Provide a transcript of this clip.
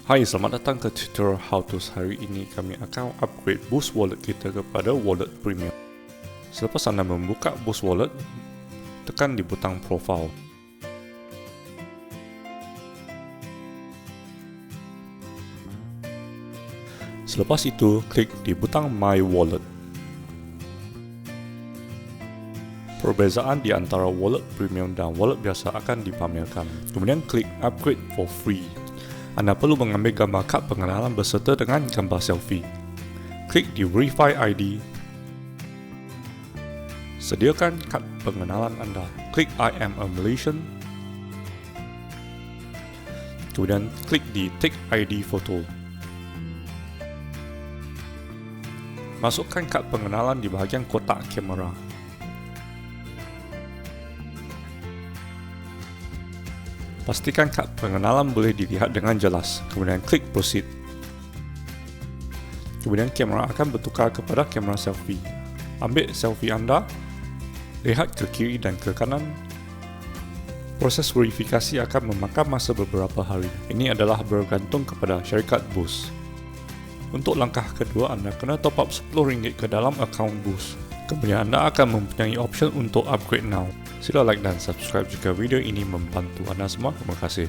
Hai, selamat datang ke tutorial How To. Hari ini kami akan upgrade Boost Wallet kita kepada Wallet Premium. Selepas anda membuka Boost Wallet, tekan di butang Profile. Selepas itu, klik di butang My Wallet. Perbezaan di antara Wallet Premium dan Wallet biasa akan dipamerkan. Kemudian klik Upgrade for Free. Anda perlu mengambil gambar kad pengenalan berserta dengan gambar selfie. Klik di Verify ID. Sediakan kad pengenalan anda. Klik I am a Malaysian. Kemudian klik di Take ID Photo. Masukkan kad pengenalan di bahagian kotak kamera. Pastikan kad pengenalan boleh dilihat dengan jelas, kemudian klik Proceed. Kemudian kamera akan bertukar kepada kamera selfie. Ambil selfie anda, lihat ke kiri dan ke kanan. Proses verifikasi akan memakan masa beberapa hari. Ini adalah bergantung kepada syarikat Boost. Untuk langkah kedua, anda kena top up RM10 ke dalam akaun Boost. Kemudian anda akan mempunyai option untuk upgrade now. Sila like dan subscribe jika video ini membantu anda semua. Terima kasih.